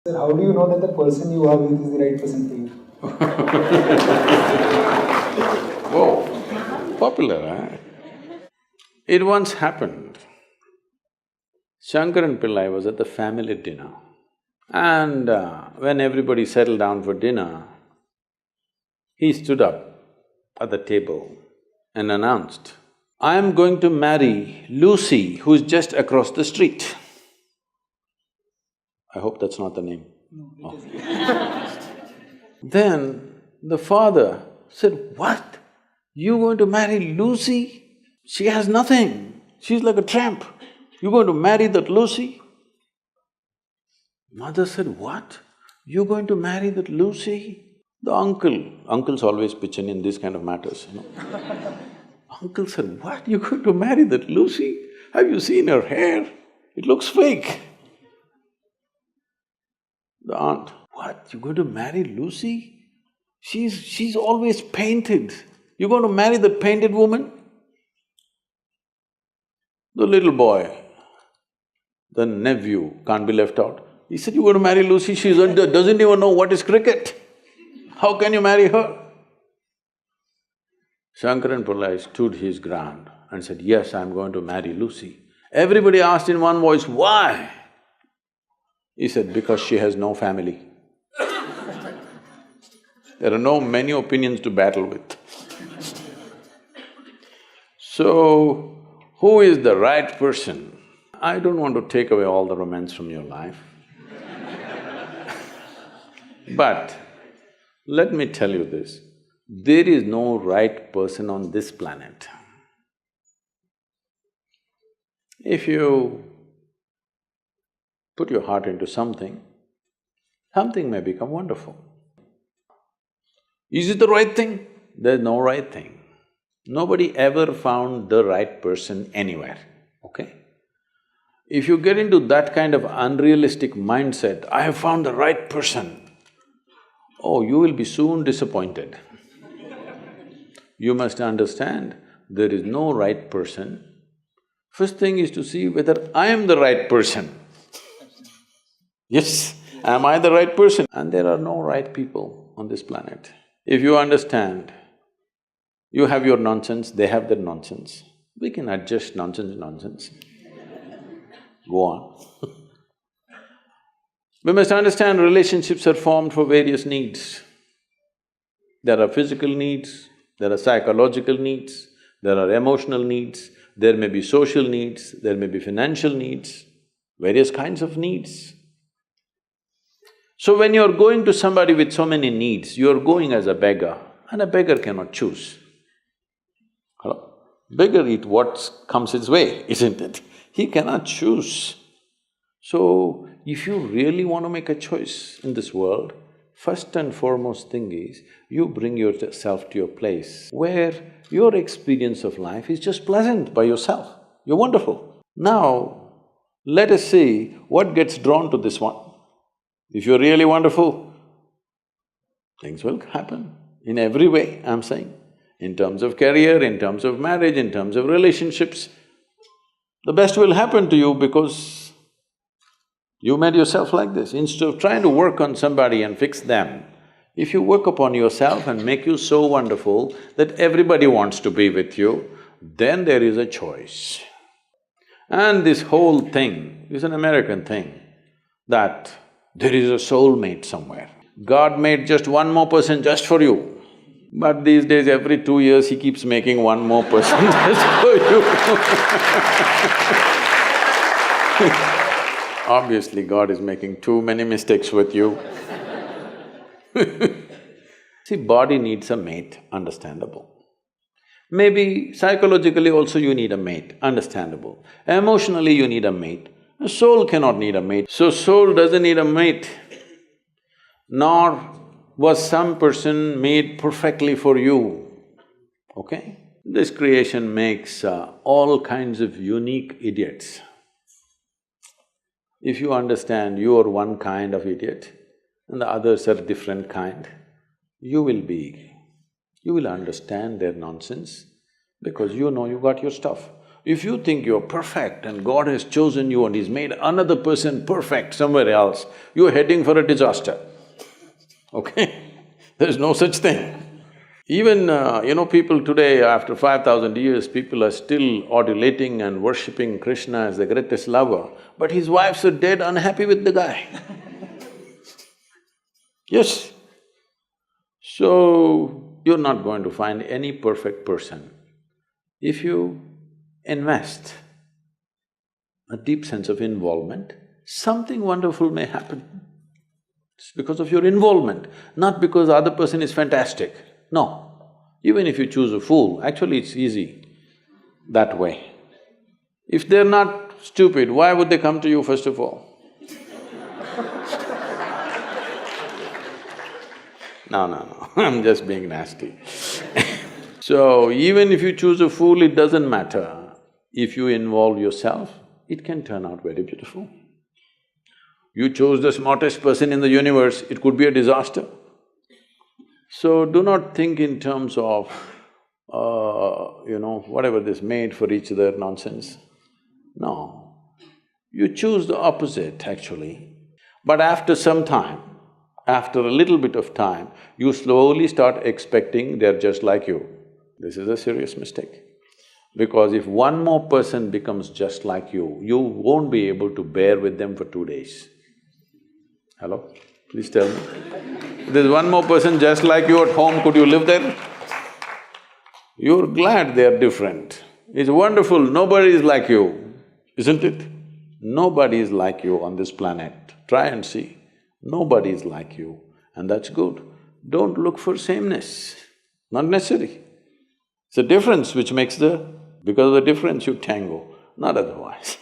Sir, how do you know that the person you are with is the right person for you? Whoa, popular, huh? It once happened. Shankaran Pillai was at the family dinner, and when everybody settled down for dinner, he stood up at the table and announced, "I am going to marry Lucy, who's just across the street." I hope that's not the name. No, it Oh. is. Then the father said, "What? You going to marry Lucy? She has nothing. She's like a tramp. You going to marry that Lucy?" Mother said, "What? You going to marry that Lucy?" The uncles always pitch in these kind of matters, you know. Uncle said, "What? You going to marry that Lucy? Have you seen her hair? It looks fake." The aunt, "What? You going to marry Lucy? She's always painted. You going to marry that painted woman?" The little boy, the nephew, can't be left out. He said, "You going to marry Lucy? She doesn't even know what is cricket. How can you marry her?" Shankaran Pillai stood his ground and said, "Yes, I'm going to marry Lucy." Everybody asked in one voice, "Why?" He said, "Because she has no family." There are no many opinions to battle with. So, who is the right person? I don't want to take away all the romance from your life. But let me tell you this, there is no right person on this planet. If you put your heart into something, something may become wonderful. Is it the right thing? There's no right thing. Nobody ever found the right person anywhere, okay? If you get into that kind of unrealistic mindset, "I have found the right person," oh, you will be soon disappointed. You must understand, there is no right person. First thing is to see whether I am the right person. Yes, am I the right person? And there are no right people on this planet. If you understand, you have your nonsense, they have their nonsense, we can adjust nonsense. Go on. We must understand relationships are formed for various needs. There are physical needs, there are psychological needs, there are emotional needs, there may be social needs, there may be financial needs, various kinds of needs. So when you're going to somebody with so many needs, you're going as a beggar, and a beggar cannot choose. Hello? Beggar eat what comes his way, isn't it? He cannot choose. So, if you really want to make a choice in this world, first and foremost thing is, you bring yourself to your place where your experience of life is just pleasant by yourself. You're wonderful. Now, let us see what gets drawn to this one. If you're really wonderful, things will happen in every way, I'm saying. In terms of career, in terms of marriage, in terms of relationships, the best will happen to you because you made yourself like this. Instead of trying to work on somebody and fix them, if you work upon yourself and make you so wonderful that everybody wants to be with you, then there is a choice. And this whole thing is an American thing, that there is a soulmate somewhere. God made just one more person just for you, but these days every 2 years he keeps making one more person just for you. Obviously, God is making too many mistakes with you. See, body needs a mate, understandable. Maybe psychologically also you need a mate, understandable. Emotionally you need a mate. A soul cannot need a mate. So soul doesn't need a mate, nor was some person made perfectly for you, okay? This creation makes all kinds of unique idiots. If you understand you are one kind of idiot and the others are different kind, you will understand their nonsense because you know you got your stuff. If you think you're perfect and God has chosen you and He's made another person perfect somewhere else, you're heading for a disaster, okay? There's no such thing. Even, people today, after 5,000 years, people are still adulating and worshipping Krishna as the greatest lover, but his wives are dead unhappy with the guy. Yes. So, you're not going to find any perfect person. If you invest a deep sense of involvement, something wonderful may happen. It's because of your involvement, not because the other person is fantastic. No. Even if you choose a fool, actually it's easy that way. If they're not stupid, why would they come to you first of all? No, I'm just being nasty. So, even if you choose a fool, it doesn't matter. If you involve yourself, it can turn out very beautiful. You chose the smartest person in the universe, it could be a disaster. So, do not think in terms of, whatever this made for each other nonsense. No. You choose the opposite, actually. But after some time, after a little bit of time, you slowly start expecting they're just like you. This is a serious mistake. Because if one more person becomes just like you won't be able to bear with them for 2 days. Hello? Please tell me. If there's one more person just like you at home, could you live there? You're glad they're different. It's wonderful, nobody is like you, isn't it? Nobody is like you on this planet. Try and see. Nobody is like you, and that's good. Don't look for sameness, not necessary. It's a difference which makes the… because of the difference you tango, not otherwise